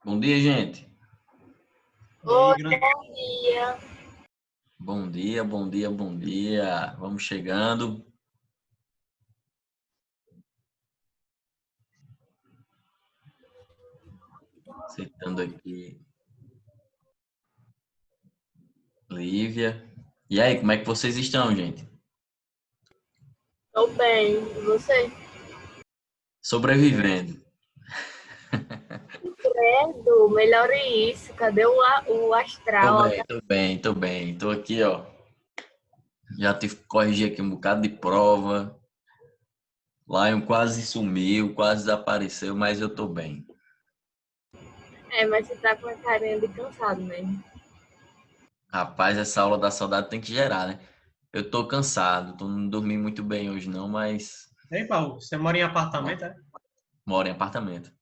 Bom dia, gente. E aí, Oi, grande. bom dia. Bom dia, bom dia, bom dia. Vamos chegando. Aceitando aqui, Lívia. E aí, como é que vocês estão, gente? Tô bem. E você? Sobrevivendo. Credo, melhore isso. Cadê o Tô astral? bem, tô bem, tô bem. Tô aqui, ó. Já tive que corrigir aqui um bocado de prova. Lion quase sumiu, quase desapareceu, mas eu tô bem. Mas você tá com a carinha de cansado mesmo. Rapaz, essa aula da saudade tem que gerar, né? Eu tô cansado, não dormi muito bem hoje não, mas Ei, Paulo, você mora em apartamento, é? moro em apartamento.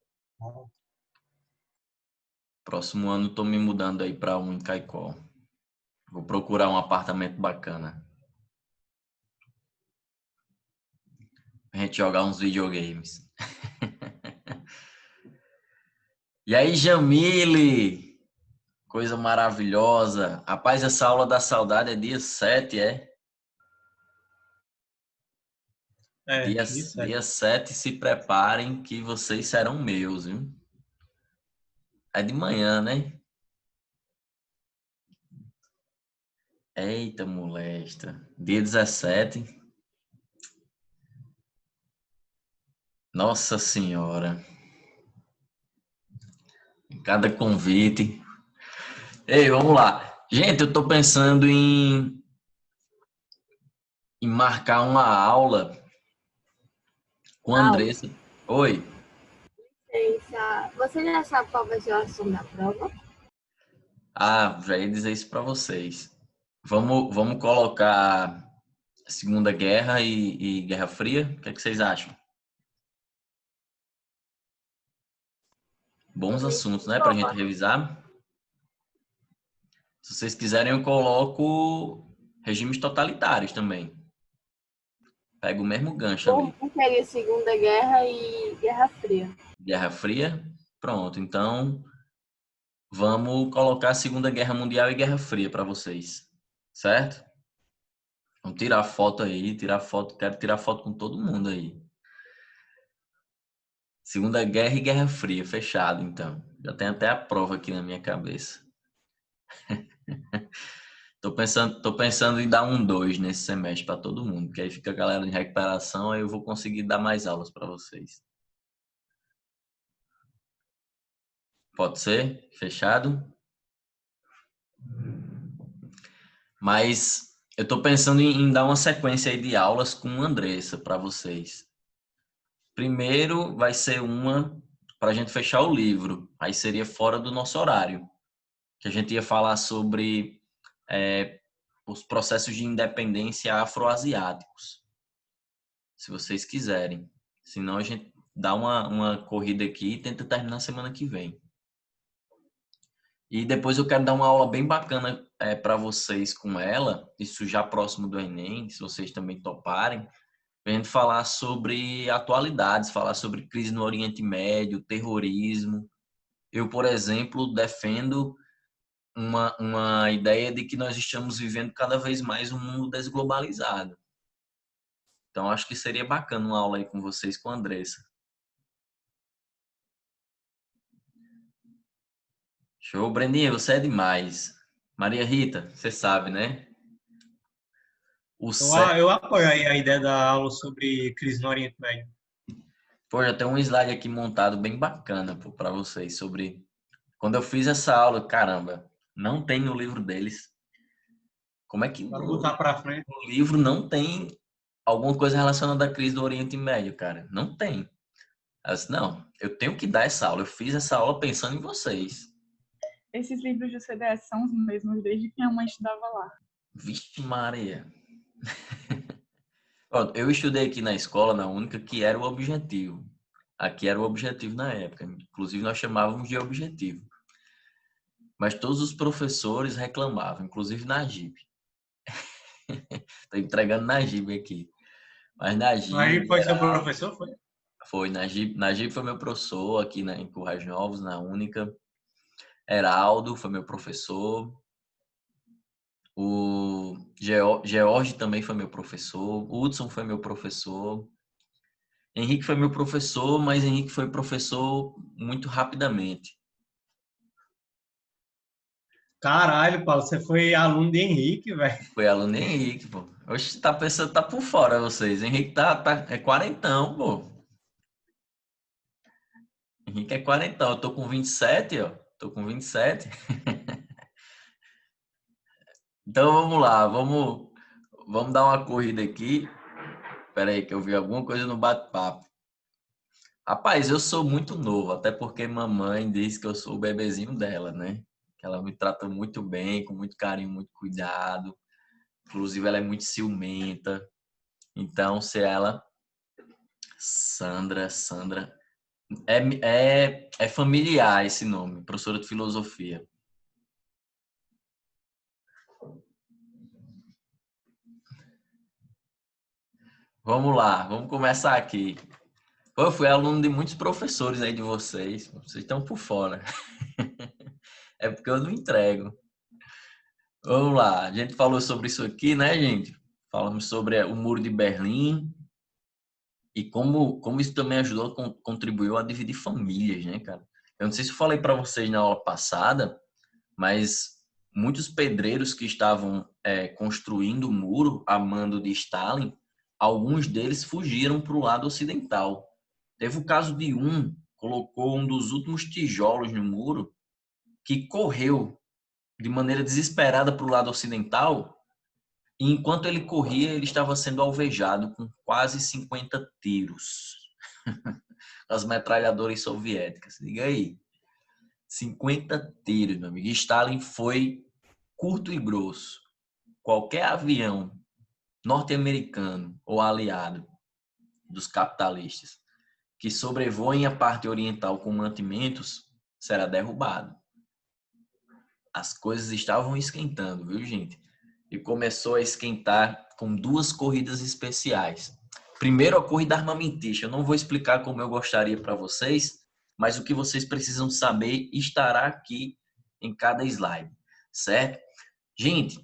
Próximo ano tô me mudando aí para um em Caicó. Vou procurar um apartamento bacana. Pra gente jogar uns videogames. E aí, Jamile? Coisa maravilhosa. Rapaz, essa aula da saudade é dia 7, é? É, Dia, isso é. dia 7, se preparem que vocês serão meus, viu? É de manhã, né? Eita, molesta. Dia 17. Nossa Senhora. Cada convite. Ei, vamos lá. Gente, eu tô pensando em marcar uma aula com a Aula. Andressa. Oi. Você já sabe qual vai ser o assunto da prova? Ah, já ia dizer isso para vocês. Vamos colocar Segunda Guerra e Guerra Fria? O que é que vocês acham? Por Bons mim, assuntos, né, pra gente boa. revisar. Se vocês quiserem, eu coloco regimes totalitários também. Pega o mesmo gancho Por ali. mim, seria Segunda Guerra e Guerra Fria. Guerra Fria, pronto. Então, vamos colocar a Segunda Guerra Mundial e Guerra Fria para vocês. Certo? Vamos tirar foto aí, tirar foto, quero tirar foto com todo mundo aí. Segunda Guerra e Guerra Fria, fechado então. Já tem até a prova aqui na minha cabeça. Tô pensando em dar um 2 nesse semestre para todo mundo, porque aí fica a galera de recuperação, aí eu vou conseguir dar mais aulas para vocês. Pode ser? Fechado? Mas eu tô pensando em dar uma sequência aí de aulas com a Andressa para vocês. Primeiro vai ser uma para a gente fechar o livro, aí seria fora do nosso horário, que a gente ia falar sobre os processos de independência afroasiáticos, se vocês quiserem. Senão a gente dá uma corrida aqui e tenta terminar semana que vem. E depois eu quero dar uma aula bem bacana para vocês com ela, isso já próximo do Enem, se vocês também toparem, a gente falar sobre atualidades, falar sobre crise no Oriente Médio, terrorismo. Eu, por exemplo, defendo uma ideia de que nós estamos vivendo cada vez mais um mundo desglobalizado. Então, acho que seria bacana uma aula aí com vocês, com a Andressa. Show, Breninha, você é demais. Maria Rita, você sabe, né? O Eu, céu... eu apoio aí a ideia da aula sobre crise no Oriente Médio. Pô, já tem um slide aqui montado bem bacana para vocês sobre... Quando eu fiz essa aula, caramba, não tem no livro deles. Como é que Para no botar para frente. livro não tem alguma coisa relacionada à crise do Oriente Médio, cara? Não tem. Eu disse, não, eu tenho que dar essa aula. Eu fiz essa aula pensando em vocês. Esses livros de CDS são os mesmos desde que minha mãe estudava lá. Vixe Maria. Eu estudei aqui na escola, na única, que era o objetivo. Aqui era o objetivo na época. Inclusive, nós chamávamos de objetivo. Mas todos os professores reclamavam, inclusive Najib. Estou entregando Najib aqui. Mas Aí Najib foi seu era... professor, foi? Foi, Najib foi meu professor aqui em Currais Novos, na única. Heraldo foi meu professor. O George também foi meu professor. O Hudson foi meu professor. Henrique foi meu professor, mas Henrique foi professor muito rapidamente. Caralho, Paulo, você foi aluno de Henrique, velho. Foi aluno de Henrique, pô. Oxe, tá pensando, tá por fora vocês. Henrique é quarentão, pô. Henrique é quarentão. Eu tô com 27, ó. Tô com 27. Então vamos lá, vamos dar uma corrida aqui. Espera aí que eu vi alguma coisa no bate-papo. Rapaz, eu sou muito novo, até porque mamãe diz que eu sou o bebezinho dela, né? Que ela me trata muito bem, com muito carinho, muito cuidado. Inclusive, ela é muito ciumenta. Então, se ela... Sandra... É familiar esse nome, professora de filosofia. Vamos lá, vamos começar aqui. Eu fui aluno de muitos professores aí de vocês. Vocês estão por fora. É porque eu não entrego. Vamos lá. A gente falou sobre isso aqui, né, gente? Falamos sobre o Muro de Berlim e como isso também ajudou, contribuiu a dividir famílias, né, cara? Eu não sei se eu falei para vocês na aula passada, mas muitos pedreiros que estavam construindo o muro a mando de Stalin, alguns deles fugiram para o lado ocidental. Teve o caso de colocou um dos últimos tijolos no muro, que correu de maneira desesperada para o lado ocidental, e enquanto ele corria, ele estava sendo alvejado com quase 50 tiros. As metralhadoras soviéticas. Diga aí. 50 tiros, meu amigo. Stalin foi curto e grosso. Qualquer avião norte-americano ou aliado dos capitalistas que sobrevoem a parte oriental com mantimentos será derrubado. As coisas estavam esquentando, viu, gente? E começou a esquentar com 2 corridas especiais. Primeiro, a corrida armamentista. Eu não vou explicar como eu gostaria para vocês, mas o que vocês precisam saber estará aqui em cada slide, certo? Gente,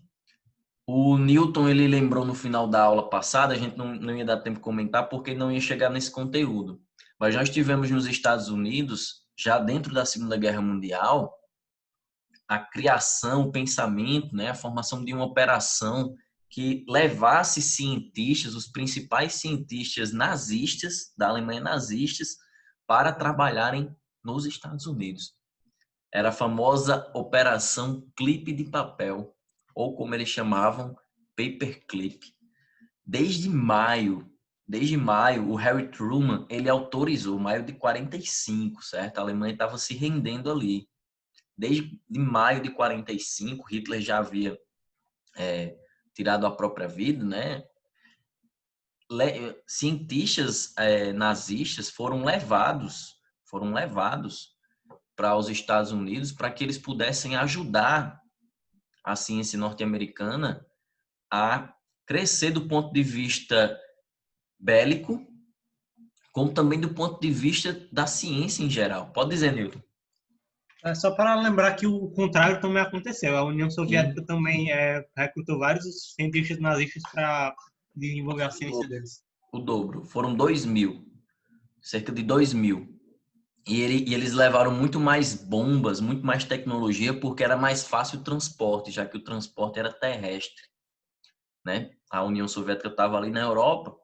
o Newton, ele lembrou no final da aula passada, a gente não ia dar tempo de comentar porque não ia chegar nesse conteúdo. Mas nós tivemos nos Estados Unidos, já dentro da Segunda Guerra Mundial, a criação, o pensamento, né, a formação de uma operação que levasse cientistas, os principais cientistas nazistas, da Alemanha nazistas, para trabalharem nos Estados Unidos. Era a famosa Operação Clipe de Papel, ou como eles chamavam, Paperclip. Desde maio, o Harry Truman, ele autorizou, maio de 45, certo? A Alemanha estava se rendendo ali. Desde maio de 45, Hitler já havia tirado a própria vida, né? Cientistas nazistas foram levados para os Estados Unidos para que eles pudessem ajudar a ciência norte-americana a crescer do ponto de vista bélico, como também do ponto de vista da ciência em geral. Pode dizer, Newton. É só para lembrar que o contrário também aconteceu. A União Soviética também recrutou vários cientistas nazistas para desenvolver a ciência deles. O dobro. Foram 2.000. Cerca de 2.000. E eles levaram muito mais bombas, muito mais tecnologia, porque era mais fácil o transporte, já que o transporte era terrestre, né? A União Soviética estava ali na Europa.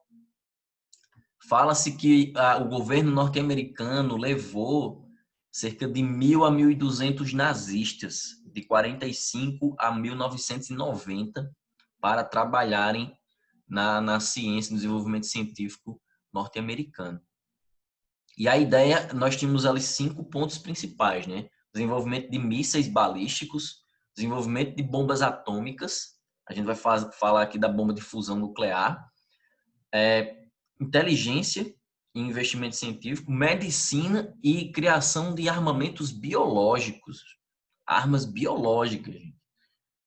Fala-se que o governo norte-americano levou cerca de 1.000 a 1.200 nazistas, de 45 a 1990, para trabalharem na ciência, no desenvolvimento científico norte-americano. E a ideia, nós tínhamos ali 5 pontos principais, né? Desenvolvimento de mísseis balísticos, desenvolvimento de bombas atômicas, a gente vai falar aqui da bomba de fusão nuclear, inteligência e investimento científico, medicina e criação de armamentos biológicos, armas biológicas,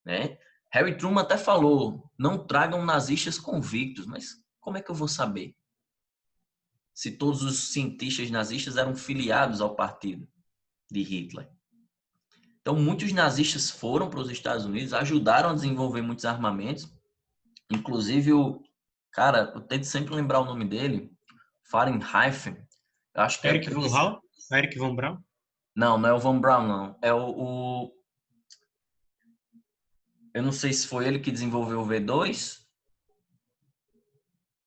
né? Harry Truman até falou, não tragam nazistas convictos, mas como é que eu vou saber se todos os cientistas nazistas eram filiados ao partido de Hitler? Então, muitos nazistas foram para os Estados Unidos, ajudaram a desenvolver muitos armamentos. Inclusive, cara, eu tento sempre lembrar o nome dele, Fahrenheit. Eu acho que Eric von Hall? Eric von Braun? Não é o Von Braun, não. É eu não sei se foi ele que desenvolveu o V2.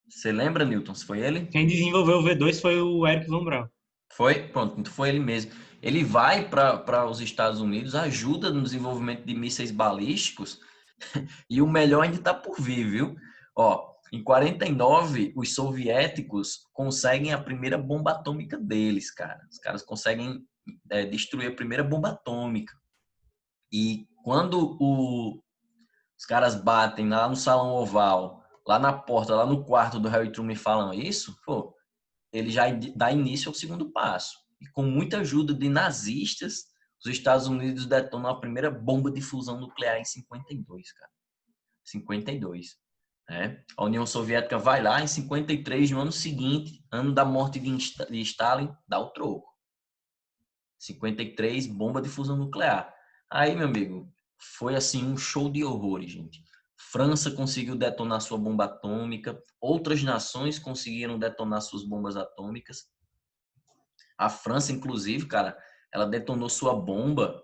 Você lembra, Newton? Se foi ele? Quem desenvolveu o V2 foi o Eric von Braun. Foi? Pronto, então foi ele mesmo. Ele vai para os Estados Unidos, ajuda no desenvolvimento de mísseis balísticos e o melhor ainda está por vir, viu? Ó, em 49, os soviéticos conseguem a primeira bomba atômica deles, cara. Os caras conseguem destruir a primeira bomba atômica. E quando os caras batem lá no Salão Oval, lá na porta, lá no quarto do Harry Truman e falam isso, pô, ele já dá início ao segundo passo. E com muita ajuda de nazistas, os Estados Unidos detonam a primeira bomba de fusão nuclear em 52, cara. 52. Né? A União Soviética vai lá em 53, no ano seguinte, ano da morte de Stalin, dá o troco. 53, bomba de fusão nuclear. Aí, meu amigo, foi assim um show de horrores, gente. França conseguiu detonar sua bomba atômica, outras nações conseguiram detonar suas bombas atômicas. A França, inclusive, cara, ela detonou sua bomba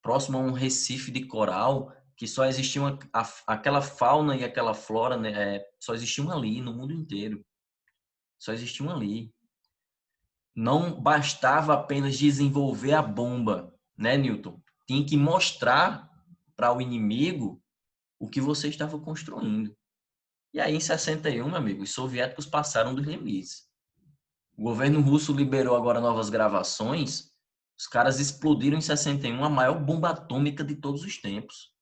próximo a um recife de coral que só existiam aquela fauna e aquela flora, né, só existiam ali no mundo inteiro. Só existiam ali. Não bastava apenas desenvolver a bomba, né, Newton? Tinha que mostrar para o inimigo o que você estava construindo. E aí, em 61, meu amigo, os soviéticos passaram dos limites. O governo russo liberou agora novas gravações. Os caras explodiram em 61 a maior bomba atômica de todos os tempos.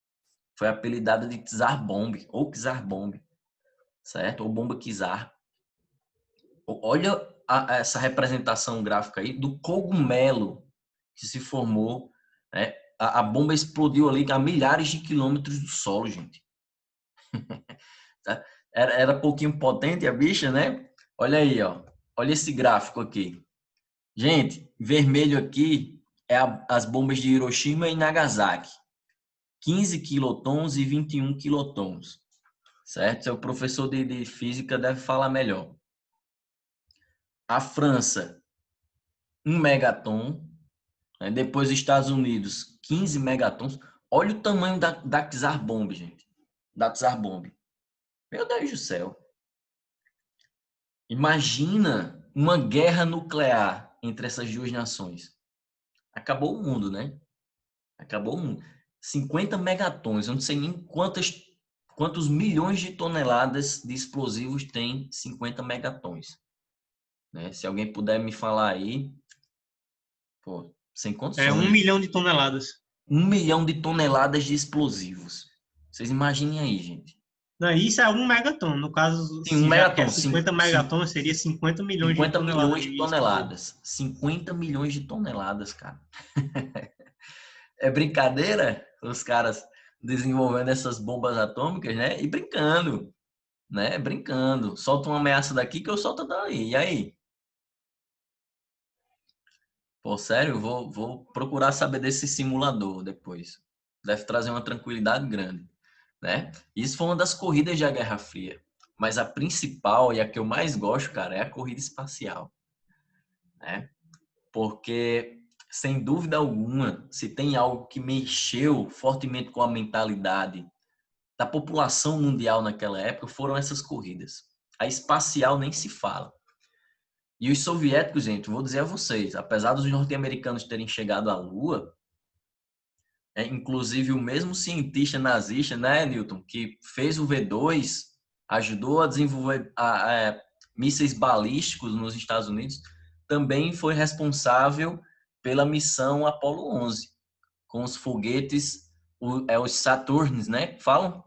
Foi apelidada de Tsar Bomb, ou Czar Bomb, certo? Ou bomba Czar. Olha essa representação gráfica aí do cogumelo que se formou, né? A bomba explodiu ali a milhares de quilômetros do solo, gente. Era pouquinho potente a bicha, né? Olha aí, ó. Olha esse gráfico aqui. Gente, vermelho aqui é as bombas de Hiroshima e Nagasaki. 15 quilotons e 21 quilotons. Certo? Seu professor de física deve falar melhor. A França, 1 megaton. Né? Depois os Estados Unidos, 15 megatons. Olha o tamanho da Tsar Bomb, gente. Da Tsar Bomb. Meu Deus do céu. Imagina uma guerra nuclear entre essas duas nações. Acabou o mundo, né? Acabou o mundo. 50 megatons. Eu não sei nem quantos milhões de toneladas de explosivos tem 50 megatons. Né? Se alguém puder me falar aí, pô, sem condições. 1 milhão de toneladas. 1 milhão de toneladas de explosivos. Vocês imaginem aí, gente. Não, isso é 1 megaton. No caso, Sim, 1 megaton. 50 megatons seria 50 milhões 50 de toneladas. milhões de toneladas. 50 milhões de toneladas, cara. É brincadeira os caras desenvolvendo essas bombas atômicas, né? E brincando, né? Brincando. Solta uma ameaça daqui que eu solto daí. E aí? Pô, sério, vou procurar saber desse simulador depois. Deve trazer uma tranquilidade grande, né? Isso foi uma das corridas da Guerra Fria. Mas a principal e a que eu mais gosto, cara, é a corrida espacial, né? Porque, sem dúvida alguma, se tem algo que mexeu fortemente com a mentalidade da população mundial naquela época, foram essas corridas. A espacial nem se fala. E os soviéticos, gente, vou dizer a vocês, apesar dos norte-americanos terem chegado à Lua, inclusive o mesmo cientista nazista, né, Newton, que fez o V2, ajudou a desenvolver mísseis balísticos nos Estados Unidos, também foi responsável pela missão Apollo 11, com os foguetes, os Saturns, né? Falam?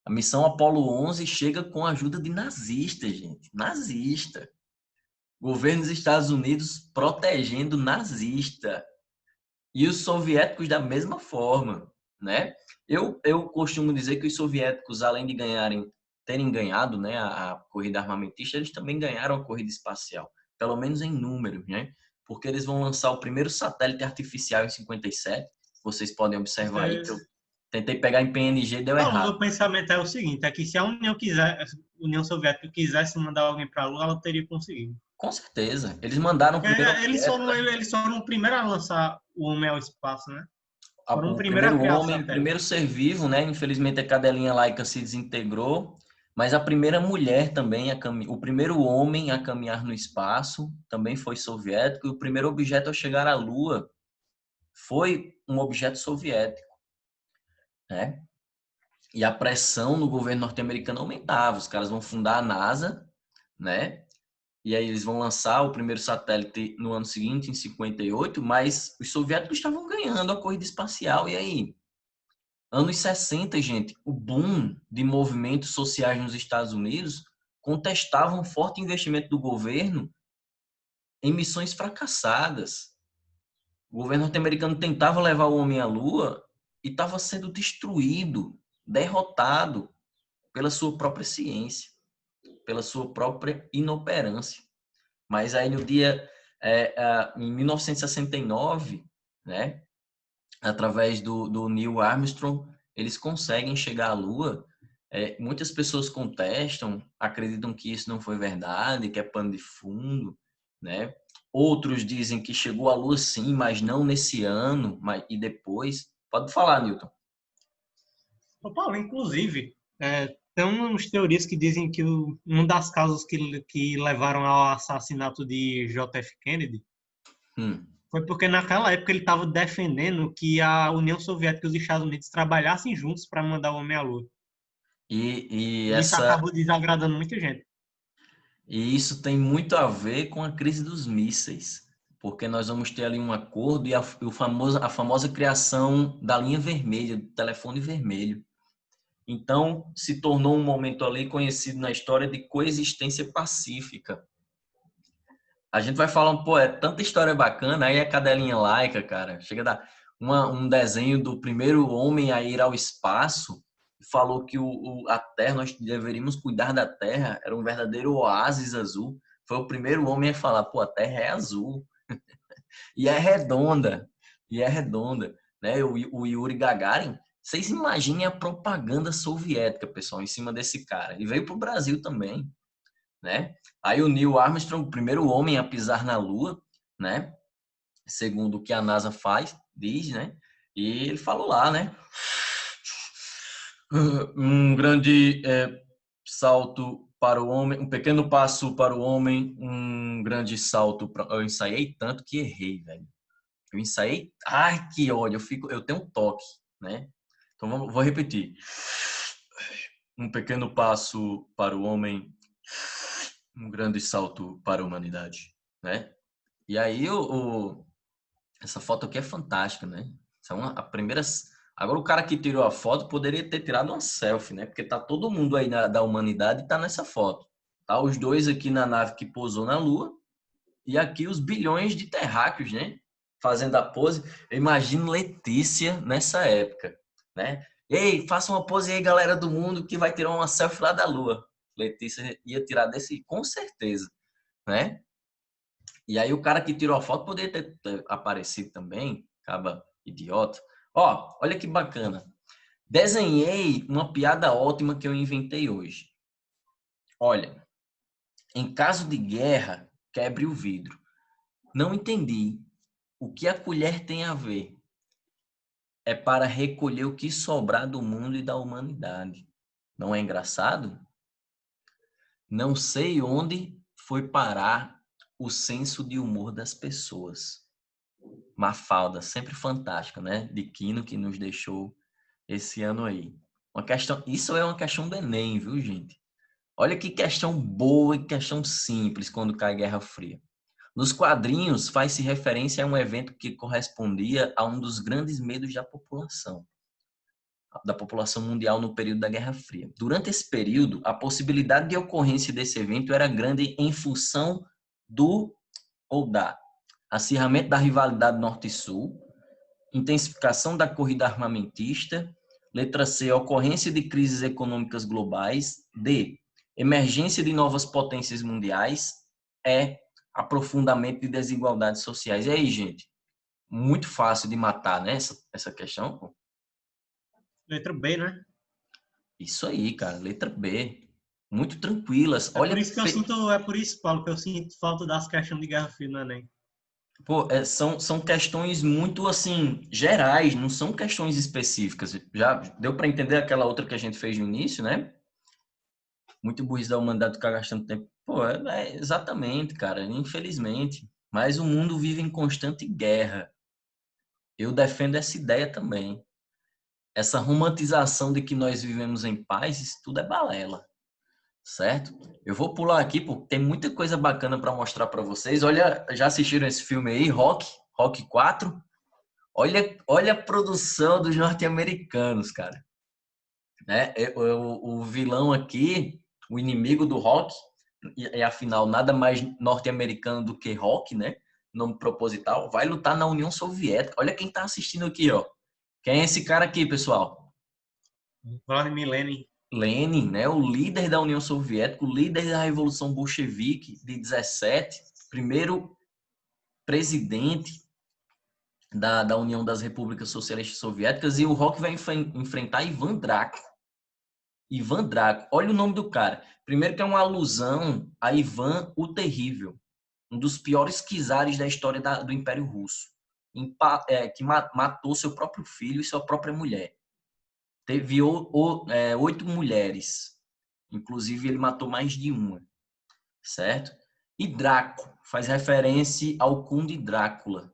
A missão Apollo 11 chega com a ajuda de nazistas, gente. Nazista. Governo dos Estados Unidos protegendo nazista. E os soviéticos da mesma forma, né? Eu costumo dizer que os soviéticos, além de terem ganhado, né, a corrida armamentista, eles também ganharam a corrida espacial, pelo menos em números, né? porque eles vão lançar o primeiro satélite artificial em 57. Vocês podem observar aí que eu tentei pegar em PNG, deu Não, o errado. meu pensamento é o seguinte, é que se a União Soviética quisesse mandar alguém para a Lua, ela teria conseguido. Com certeza. Eles mandaram o Porque primeiro objeto, né? eles foram o primeiro a lançar o homem ao espaço, né? Foram o O primeiro a primeiro criar o homem, o satélite. primeiro ser vivo, né? Infelizmente a cadelinha laica se desintegrou, mas a primeira mulher também, o primeiro homem a caminhar no espaço também foi soviético, e o primeiro objeto a chegar à Lua foi um objeto soviético, né? E a pressão no governo norte-americano aumentava. Os caras vão fundar a NASA, né? E aí eles vão lançar o primeiro satélite no ano seguinte, em 58, mas os soviéticos estavam ganhando a corrida espacial. E aí? Anos 60, gente, o boom de movimentos sociais nos Estados Unidos contestavam um forte investimento do governo em missões fracassadas. O governo norte-americano tentava levar o homem à Lua e estava sendo destruído, derrotado pela sua própria ciência, pela sua própria inoperância. Mas aí no dia, em 1969, né, através do Neil Armstrong, eles conseguem chegar à Lua. Muitas pessoas contestam, acreditam que isso não foi verdade, que é pano de fundo, né? Outros dizem que chegou à Lua sim, mas não nesse ano, e depois. Pode falar, Newton. Ô, Paulo, inclusive, tem umas teorias que dizem que uma das causas que levaram ao assassinato de JF Kennedy foi porque naquela época ele estava defendendo que a União Soviética e os Estados Unidos trabalhassem juntos para mandar o homem à Lua. E E isso acabou desagradando muita gente. E isso tem muito a ver com a crise dos mísseis, porque nós vamos ter ali um acordo e a famosa criação da linha vermelha, do telefone vermelho. Então, se tornou um momento ali conhecido na história de coexistência pacífica. A gente vai falar, pô, é tanta história bacana, aí a cadelinha laica, cara, chega a dar um desenho do primeiro homem a ir ao espaço, falou que a Terra, nós deveríamos cuidar da Terra, era um verdadeiro oásis azul. Foi o primeiro homem a falar, pô, a Terra é azul. E é redonda. Né? O Yuri Gagarin, vocês imaginem a propaganda soviética, pessoal, em cima desse cara. E veio para o Brasil também, né? Aí o Neil Armstrong, o primeiro homem a pisar na Lua, né? Segundo o que a NASA diz, né? E ele falou lá, né? Um grande salto para o homem, um pequeno passo para o homem, um grande salto para... Eu ensaiei tanto que errei, velho. Eu ensaiei... Ai, que ódio, eu tenho um toque, né? Então vou repetir. Um pequeno passo para o homem, um grande salto para a humanidade, né? E aí essa foto aqui é fantástica, né? São a primeira. Agora o cara que tirou a foto poderia ter tirado uma selfie, né? Porque tá todo mundo aí da humanidade e tá nessa foto. Tá os dois aqui na nave que pousou na Lua e aqui os bilhões de terráqueos, né? Fazendo a pose. Eu imagino Letícia nessa época, né? Ei, faça uma pose aí, galera do mundo, que vai tirar uma selfie lá da Lua. Letícia ia tirar desse, com certeza, né? E aí o cara que tirou a foto poderia ter aparecido também, acaba idiota. Ó, olha que bacana. Desenhei uma piada ótima que eu inventei hoje. Olha, em caso de guerra, quebre o vidro. Não entendi. O que a colher tem a ver? É para recolher o que sobrar do mundo e da humanidade. Não é engraçado? Não sei onde foi parar o senso de humor das pessoas. Mafalda, sempre fantástica, né? De Quino, que nos deixou esse ano aí. Isso é uma questão do Enem, viu, gente? Olha que questão boa e questão simples quando cai Guerra Fria. Nos quadrinhos, faz-se referência a um evento que correspondia a um dos grandes medos da população mundial no período da Guerra Fria. Durante esse período, a possibilidade de ocorrência desse evento era grande em função da acirramento da rivalidade norte e sul, intensificação da corrida armamentista, letra C, ocorrência de crises econômicas globais, D, emergência de novas potências mundiais, E, aprofundamento de desigualdades sociais. E aí, gente? Muito fácil de matar, né? Essa questão. Pô. Letra B, né? Isso aí, cara. Letra B. Muito tranquilas. É por isso que eu sinto, é por isso, Paulo, que eu sinto falta das questões de Guerra Fria no Enem. Pô, são questões muito, assim, gerais, não são questões específicas. Já deu para entender aquela outra que a gente fez no início, né? Muito burrice da humanidade ficar gastando tempo. Pô, exatamente, cara, infelizmente. Mas o mundo vive em constante guerra. Eu defendo essa ideia também. Essa romantização de que nós vivemos em paz, isso tudo é balela, certo? Eu vou pular aqui porque tem muita coisa bacana para mostrar para vocês. Olha, já assistiram esse filme aí, Rock 4? Olha a produção dos norte-americanos, cara. Né? O vilão aqui, o inimigo do Rock, e afinal nada mais norte-americano do que Rock, né? Nome proposital, vai lutar na União Soviética. Olha quem tá assistindo aqui, ó. Quem é esse cara aqui, pessoal? Vladimir Lenin. Lenin, né? O líder da União Soviética, o líder da Revolução Bolchevique de 17, primeiro presidente da União das Repúblicas Socialistas Soviéticas, e o Rock vai enfrentar Ivan Drago. Ivan Drago, olha o nome do cara. Primeiro que é uma alusão a Ivan o Terrível, um dos piores czares da história do Império Russo, que matou seu próprio filho e sua própria mulher. Teve 8 mulheres, inclusive ele matou mais de uma, certo? E Draco faz referência ao Conde Drácula,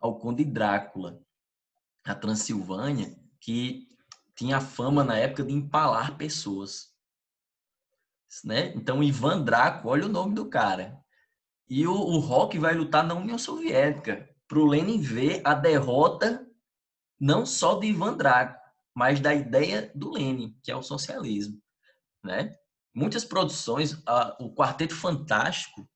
ao Conde Drácula, a Transilvânia, que tinha fama na época de empalar pessoas, né? Então Ivan Draco, olha o nome do cara. E o Rock vai lutar na União Soviética, para o Lenin ver a derrota não só de Ivan Draco, mas da ideia do Lenin, que é o socialismo, né? Muitas produções, o Quarteto Fantástico,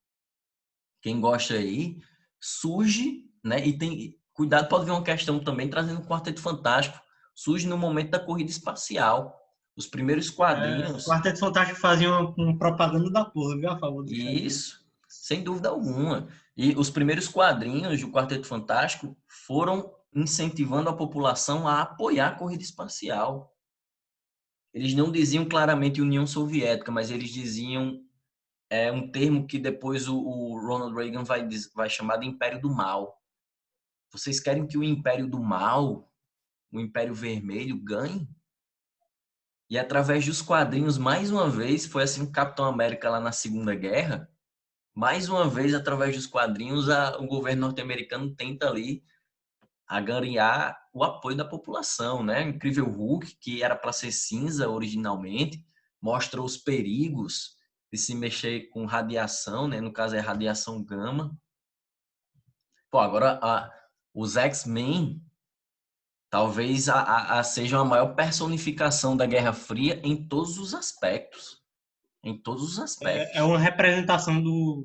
quem gosta aí, surge, né? E tem cuidado, pode ver uma questão também trazendo o Quarteto Fantástico, surge no momento da corrida espacial. Os primeiros O quadrinhos. Quarteto Fantástico fazia uma propaganda da porra, viu? A favor do Isso, sem dúvida alguma. E os primeiros quadrinhos do Quarteto Fantástico foram incentivando a população a apoiar a corrida espacial. Eles não diziam claramente União Soviética, mas eles diziam um termo que depois o Ronald Reagan vai chamar de Império do Mal. Vocês querem que o Império do Mal, o Império Vermelho, ganhe? E através dos quadrinhos, mais uma vez, foi assim que Capitão América lá na Segunda Guerra, mais uma vez, através dos quadrinhos, o governo norte-americano tenta ali angariar o apoio da população, né? Incrível Hulk, que era para ser cinza originalmente, mostra os perigos de se mexer com radiação, né? No caso é radiação gama. Pô, agora os X-Men talvez sejam a maior personificação da Guerra Fria em todos os aspectos. Em todos os aspectos. É uma representação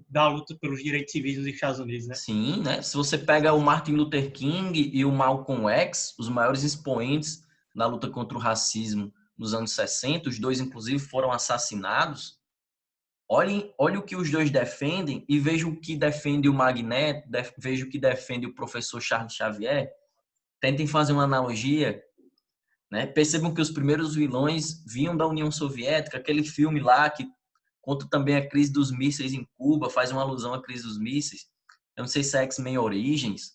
da luta pelos direitos civis nos Estados Unidos, né? Sim, né? Se você pega o Martin Luther King e o Malcolm X, os maiores expoentes na luta contra o racismo nos anos 60, os dois inclusive foram assassinados. Olhe o que os dois defendem e veja o que defende o Magneto, veja o que defende o professor Charles Xavier. Tentem fazer uma analogia, né? Percebam que os primeiros vilões vinham da União Soviética, aquele filme lá que conta também a crise dos mísseis em Cuba, faz uma alusão à crise dos mísseis. Eu não sei se é X-Men Origins,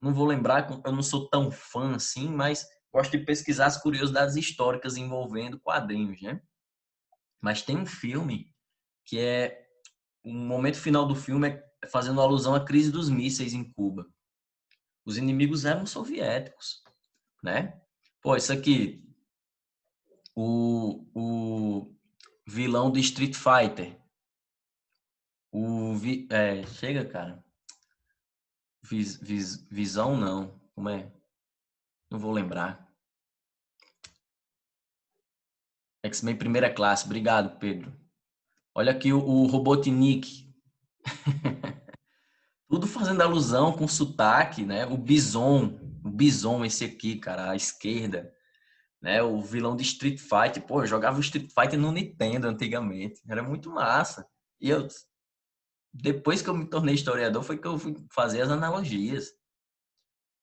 não vou lembrar, eu não sou tão fã assim, mas gosto de pesquisar as curiosidades históricas envolvendo quadrinhos, né? Mas tem um filme que o momento final do filme é fazendo alusão à crise dos mísseis em Cuba. Os inimigos eram soviéticos, né? Pô, isso aqui, o vilão de Street Fighter, chega, cara. Visão não, como é? Não vou lembrar. X-Men Primeira Classe, obrigado, Pedro. Olha aqui o Robotnik. Tudo fazendo alusão com sotaque, né? O Bison esse aqui, cara, à esquerda, né? O vilão de Street Fighter. Pô, eu jogava o Street Fighter no Nintendo antigamente. Era muito massa. E Depois que eu me tornei historiador, foi que eu fui fazer as analogias.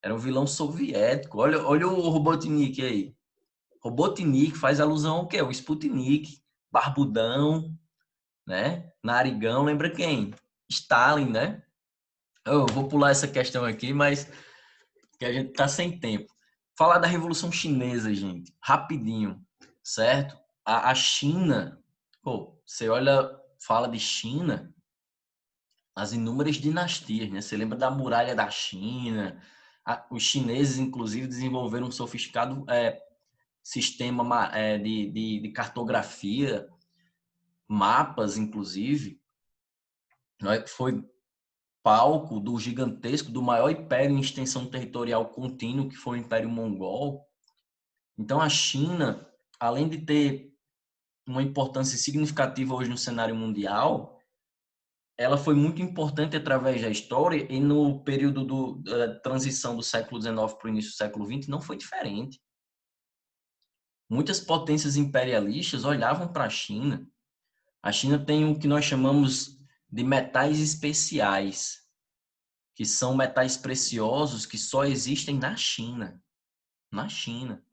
Era um vilão soviético. Olha o Robotnik aí. Robotnik faz alusão ao quê? O Sputnik, barbudão, né? Narigão, lembra quem? Stalin, né? Eu vou pular essa questão aqui, mas que a gente tá sem tempo. Falar da Revolução Chinesa, gente, rapidinho, certo? A China, pô, você olha, fala de China, as inúmeras dinastias, né? Você lembra da Muralha da China? Os chineses, inclusive, desenvolveram um sofisticado sistema de cartografia, mapas, inclusive, né? Foi palco do gigantesco, do maior império em extensão territorial contínuo, que foi o Império Mongol. Então, a China, além de ter uma importância significativa hoje no cenário mundial, ela foi muito importante através da história e no período da transição do século XIX para o início do século XX não foi diferente. Muitas potências imperialistas olhavam para a China. A China tem o que nós chamamos de metais especiais, que são metais preciosos que só existem na China. Na China.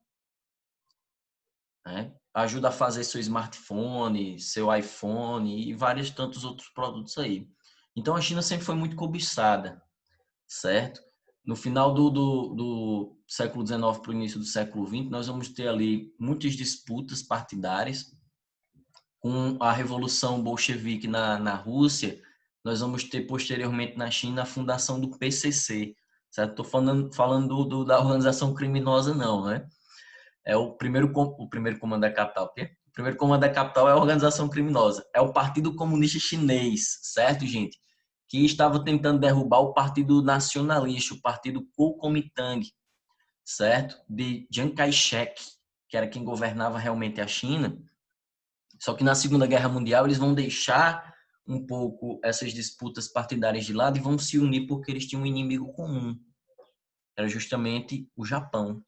Né? Ajuda a fazer seu smartphone, seu iPhone e vários tantos outros produtos aí. Então a China sempre foi muito cobiçada, certo? No final do século XIX para o início do século XX, nós vamos ter ali muitas disputas partidárias. Com a Revolução Bolchevique na Rússia, nós vamos ter posteriormente na China a fundação do PCC, certo? Estou falando da organização criminosa, não, né? É o primeiro comando da capital. O quê? O primeiro comando da capital é a organização criminosa. É o Partido Comunista Chinês, certo, gente? Que estava tentando derrubar o Partido Nacionalista, o Partido Kuomintang, certo? De Chiang Kai-shek, que era quem governava realmente a China. Só que na Segunda Guerra Mundial eles vão deixar um pouco essas disputas partidárias de lado e vão se unir porque eles tinham um inimigo comum. Era justamente o Japão.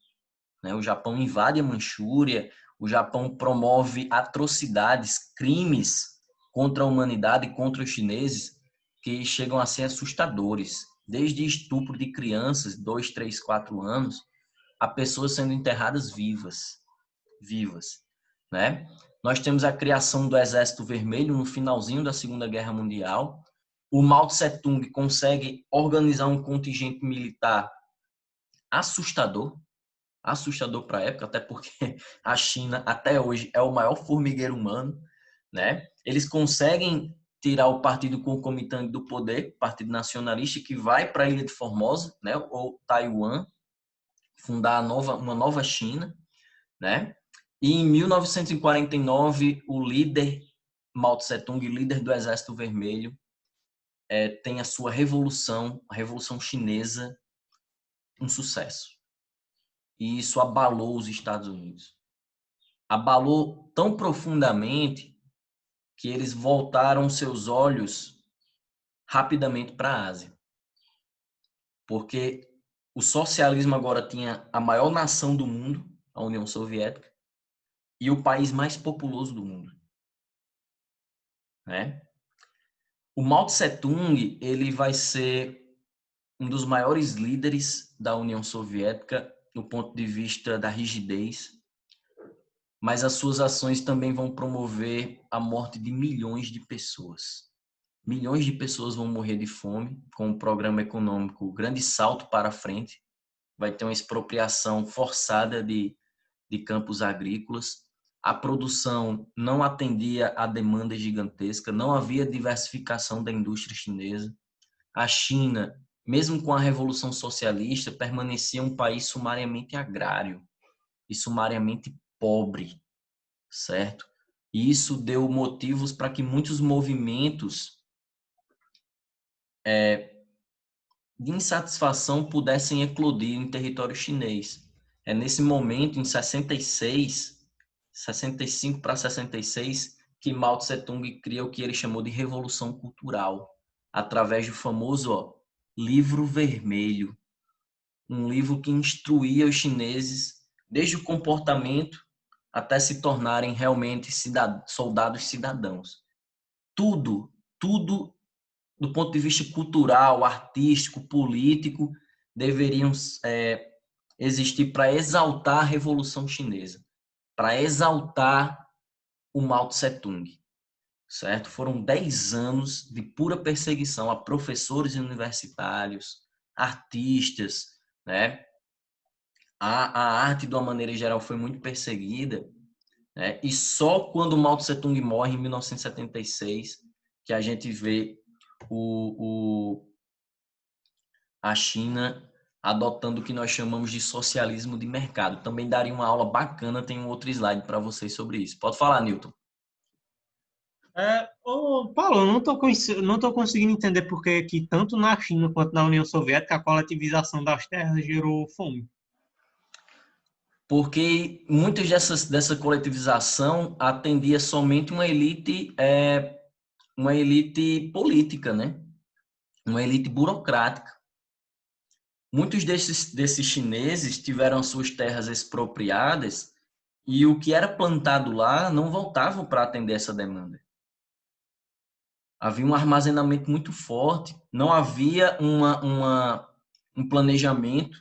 O Japão invade a Manchúria, o Japão promove atrocidades, crimes contra a humanidade e contra os chineses que chegam a ser assustadores. Desde estupro de crianças, 2, 3, 4 anos, a pessoas sendo enterradas vivas. Né? Nós temos a criação do Exército Vermelho no finalzinho da Segunda Guerra Mundial. O Mao Tse-tung consegue organizar um contingente militar assustador para a época, até porque a China até hoje é o maior formigueiro humano, né? Eles conseguem tirar o partido Kuomintang do poder, partido nacionalista, que vai para a Ilha de Formosa, né? Ou Taiwan, fundar uma nova China, né? E em 1949, o líder Mao Tse-tung, líder do Exército Vermelho, tem a sua revolução, a Revolução Chinesa, um sucesso. E isso abalou os Estados Unidos. Abalou tão profundamente que eles voltaram seus olhos rapidamente para a Ásia. Porque o socialismo agora tinha a maior nação do mundo, a União Soviética, e o país mais populoso do mundo. Né? O Mao Tse-tung, ele vai ser um dos maiores líderes da União Soviética do ponto de vista da rigidez, mas as suas ações também vão promover a morte de milhões de pessoas. Milhões de pessoas vão morrer de fome com o programa econômico Grande Salto para Frente. Vai ter uma expropriação forçada de campos agrícolas. A produção não atendia à demanda gigantesca, não havia diversificação da indústria chinesa. A China, mesmo com a Revolução Socialista, permanecia um país sumariamente agrário e sumariamente pobre, certo? E isso deu motivos para que muitos movimentos de insatisfação pudessem eclodir em território chinês. É nesse momento, em 65 para 66, que Mao Tse-tung cria o que ele chamou de Revolução Cultural, através do famoso Livro Vermelho, um livro que instruía os chineses desde o comportamento até se tornarem realmente soldados cidadãos. Tudo do ponto de vista cultural, artístico, político, deveriam existir para exaltar a Revolução Chinesa, para exaltar o Mao Tse-tung, certo? Foram 10 anos de pura perseguição a professores universitários, artistas, né? A arte, de uma maneira geral, foi muito perseguida, né? E só quando Mao Tse-tung morre, em 1976, que a gente vê a China adotando o que nós chamamos de socialismo de mercado. Também daria uma aula bacana, tem um outro slide para vocês sobre isso. Pode falar, Newton. Paulo, eu não tô conseguindo entender por que tanto na China quanto na União Soviética a coletivização das terras gerou fome. Porque muitas dessa coletivização atendia somente uma elite política, né? Uma elite burocrática. Muitos desses chineses tiveram suas terras expropriadas e o que era plantado lá não voltava para atender essa demanda. Havia um armazenamento muito forte, não havia um planejamento,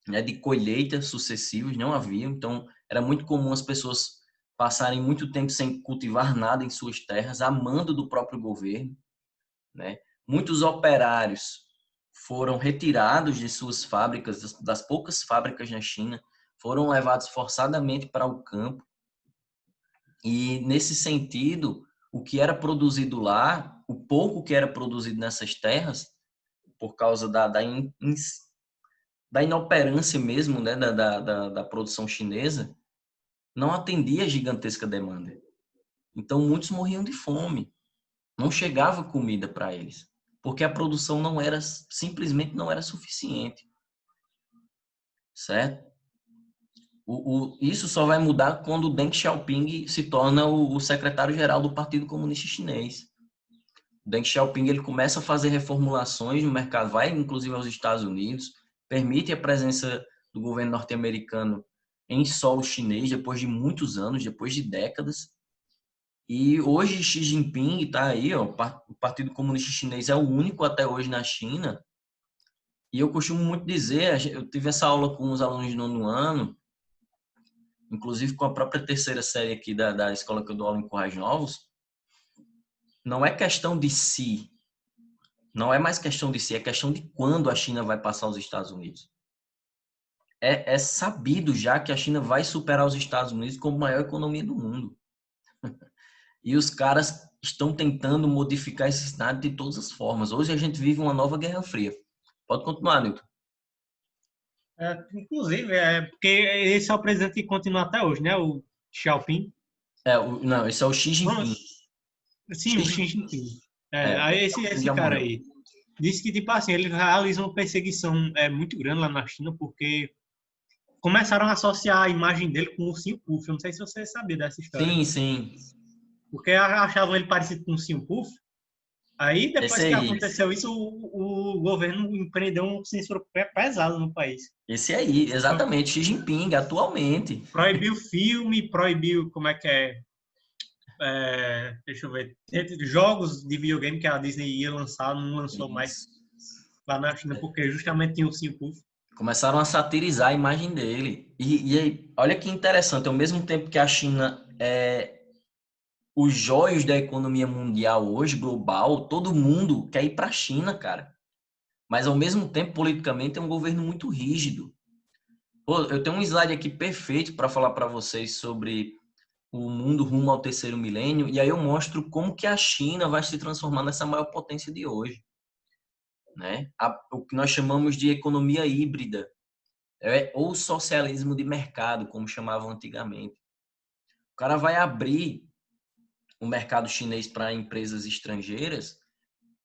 né, de colheitas sucessivas, não havia. Então, era muito comum as pessoas passarem muito tempo sem cultivar nada em suas terras, a mando do próprio governo, né? Muitos operários foram retirados de suas fábricas, das poucas fábricas na China, foram levados forçadamente para o campo. E, nesse sentido, o que era produzido lá, o pouco que era produzido nessas terras, por causa da inoperância mesmo, né, da produção chinesa, não atendia a gigantesca demanda. Então, muitos morriam de fome. Não chegava comida para eles, porque a produção simplesmente não era suficiente. Certo? Isso só vai mudar quando o Deng Xiaoping se torna o secretário-geral do Partido Comunista Chinês. O Deng Xiaoping ele começa a fazer reformulações no mercado, vai inclusive aos Estados Unidos, permite a presença do governo norte-americano em solo chinês depois de muitos anos, depois de décadas. E hoje Xi Jinping está aí, ó, o Partido Comunista Chinês é o único até hoje na China. E eu costumo muito dizer, eu tive essa aula com os alunos de 9º ano, inclusive com a própria terceira série aqui da escola que eu dou aula em Currais Novos. Não é questão de se, não é mais questão de se, é questão de quando a China vai passar os Estados Unidos. É sabido já que a China vai superar os Estados Unidos como a maior economia do mundo. E os caras estão tentando modificar esse cenário de todas as formas. Hoje a gente vive uma nova Guerra Fria. Pode continuar, Nilton. Inclusive, porque esse é o presidente que continua até hoje, né? O Xiaoping. Não, esse é o Xi Jinping. Sim, o Xi Jinping. Aí esse cara aí disse que, tipo assim, ele realiza uma perseguição muito grande lá na China, porque começaram a associar a imagem dele com o Ursinho Puff. Eu não sei se você sabia dessa história. Sim, sim. Porque achavam ele parecido com o Ursinho Puff. Aí, depois que aconteceu isso, o governo empreendeu um censura pesado no país. Esse aí, exatamente, Xi Jinping, atualmente. Proibiu filme, proibiu, como é que é? Deixa eu ver. Jogos de videogame que a Disney ia lançar, não lançou mais lá na China, porque justamente tinha o Ursinho Puff. Começaram a satirizar a imagem dele. E aí, olha que interessante, ao mesmo tempo que a China os joios da economia mundial hoje, global, todo mundo quer ir para a China, cara. Mas, ao mesmo tempo, politicamente, é um governo muito rígido. Pô, eu tenho um slide aqui perfeito para falar para vocês sobre o mundo rumo ao terceiro milênio, e aí eu mostro como que a China vai se transformar nessa maior potência de hoje. Né? O que nós chamamos de economia híbrida, ou socialismo de mercado, como chamavam antigamente. O cara vai abrir o mercado chinês para empresas estrangeiras,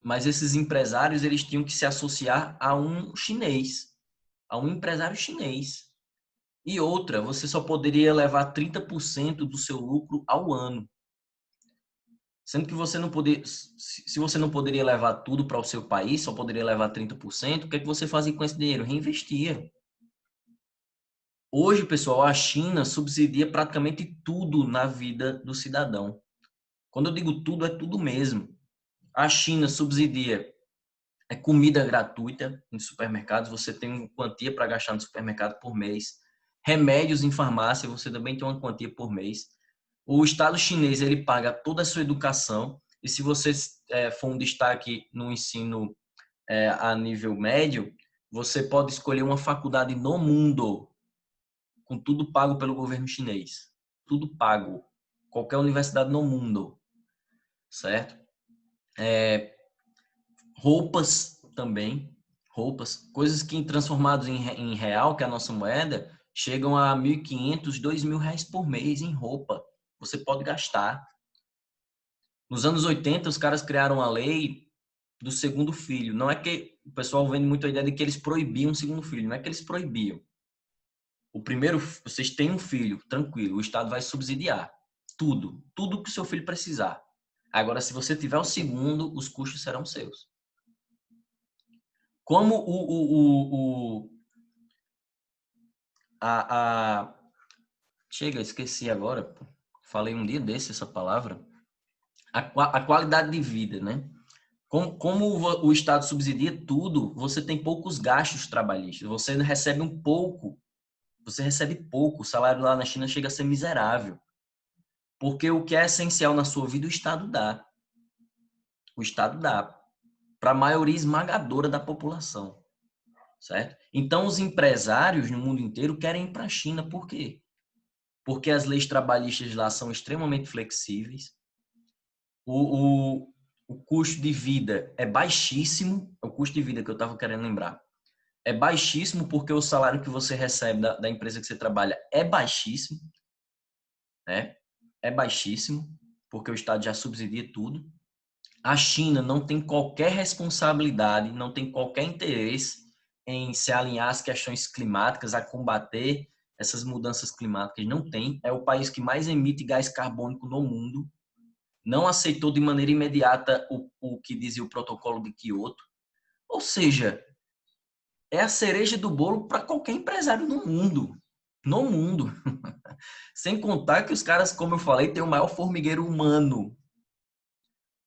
mas esses empresários eles tinham que se associar a um chinês, a um empresário chinês. E outra, você só poderia levar 30% do seu lucro ao ano. Sendo que você não poderia, se você não poderia levar tudo para o seu país, só poderia levar 30%, o que é que você fazia com esse dinheiro? Reinvestia. Hoje, pessoal, a China subsidia praticamente tudo na vida do cidadão. Quando eu digo tudo, é tudo mesmo. A China subsidia comida gratuita em supermercados, você tem uma quantia para gastar no supermercado por mês. Remédios em farmácia, você também tem uma quantia por mês. O Estado chinês, ele paga toda a sua educação, e se você for um destaque no ensino a nível médio, você pode escolher uma faculdade no mundo, com tudo pago pelo governo chinês. Tudo pago. Qualquer universidade no mundo. Certo? Roupas também. Roupas. Coisas que transformadas em real, que é a nossa moeda, chegam a 1.500, 2.000 reais por mês em roupa. Você pode gastar. Nos anos 80, os caras criaram a lei do segundo filho. Não é que o pessoal vende muito a ideia de que eles proibiam o segundo filho. Não é que eles proibiam. O primeiro, vocês têm um filho, tranquilo, o Estado vai subsidiar tudo que o seu filho precisar. Agora, se você tiver o segundo, os custos serão seus. Como chega, esqueci agora, falei um dia desse essa palavra, a qualidade de vida, né? Como o Estado subsidia tudo, você tem poucos gastos trabalhistas, você recebe pouco, o salário lá na China chega a ser miserável. Porque o que é essencial na sua vida, o Estado dá. O Estado dá para a maioria esmagadora da população. Certo? Então, os empresários no mundo inteiro querem ir para a China. Por quê? Porque as leis trabalhistas lá são extremamente flexíveis. O custo de vida é baixíssimo. É o custo de vida que eu estava querendo lembrar. É baixíssimo porque o salário que você recebe da empresa que você trabalha é baixíssimo. Né? É baixíssimo, porque o Estado já subsidia tudo. A China não tem qualquer responsabilidade, não tem qualquer interesse em se alinhar às questões climáticas, a combater essas mudanças climáticas. Não tem. É o país que mais emite gás carbônico no mundo. Não aceitou de maneira imediata o que dizia o protocolo de Kyoto. Ou seja, é a cereja do bolo para qualquer empresário no mundo. No mundo. Sem contar que os caras, como eu falei, têm o maior formigueiro humano.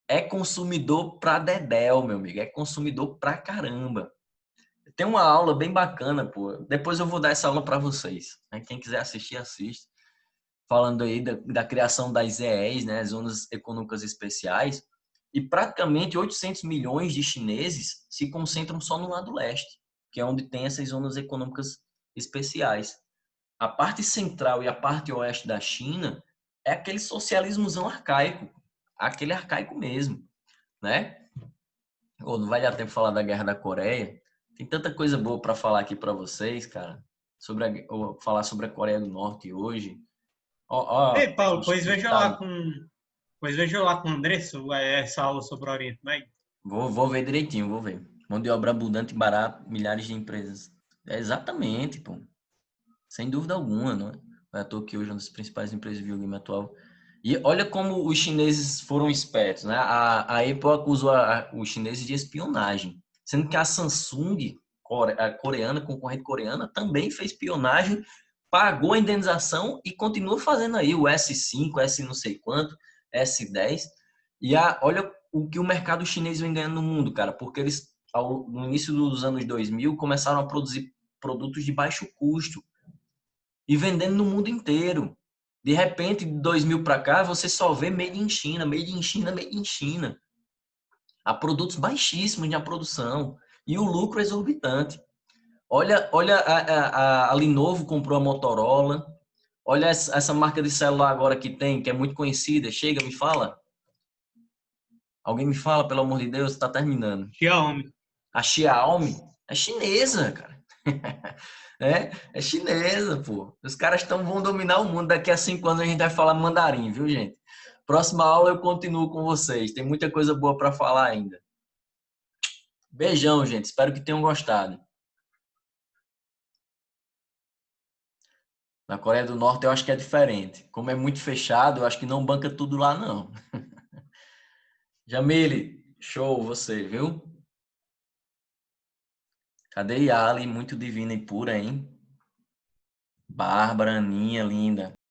É consumidor pra dedéu, meu amigo. É consumidor pra caramba. Tem uma aula bem bacana, pô. Depois eu vou dar essa aula para vocês. Quem quiser assistir, assiste. Falando aí da criação das ZEs, né? Zonas Econômicas Especiais. E praticamente 800 milhões de chineses se concentram só no lado leste, que é onde tem essas zonas econômicas especiais. A parte central e a parte oeste da China é aquele socialismozão arcaico. Aquele arcaico mesmo, né? Não vai dar tempo de falar da Guerra da Coreia. Tem tanta coisa boa para falar aqui para vocês, cara. Falar sobre a Coreia do Norte hoje. Ei, Paulo, pois veja lá com o André essa aula sobre o Oriente Médio. Vou ver direitinho, vou ver. Mão de obra abundante e barata, milhares de empresas. É exatamente, pô. Sem dúvida alguma, não é? Não é à toa que hoje é uma das principais empresas de videogame atual. E olha como os chineses foram espertos, né? A Apple acusou os chineses de espionagem, sendo que a Samsung, a coreana, concorrente coreana, também fez espionagem, pagou a indenização e continua fazendo aí o S5, S não sei quanto, S10. E olha o que o mercado chinês vem ganhando no mundo, cara, porque eles, no início dos anos 2000, começaram a produzir produtos de baixo custo e vendendo no mundo inteiro. De repente, de 2000 para cá, você só vê made in China, made in China, made in China. Há produtos baixíssimos na produção e o lucro é exorbitante. Olha a Lenovo comprou a Motorola. Olha essa marca de celular agora que tem, que é muito conhecida. Chega, me fala. Alguém me fala, pelo amor de Deus, está terminando. Xiaomi. A Xiaomi é chinesa, cara. É chinesa, pô. Os caras vão dominar o mundo. Daqui a 5 anos a gente vai falar mandarim, viu, gente? Próxima aula eu continuo com vocês. Tem muita coisa boa para falar ainda. Beijão, gente. Espero que tenham gostado. Na Coreia do Norte eu acho que é diferente. Como é muito fechado, eu acho que não banca tudo lá, não. Jamile, show você, viu? Cadê Yali? Muito divina e pura, hein? Bárbara, Aninha, linda.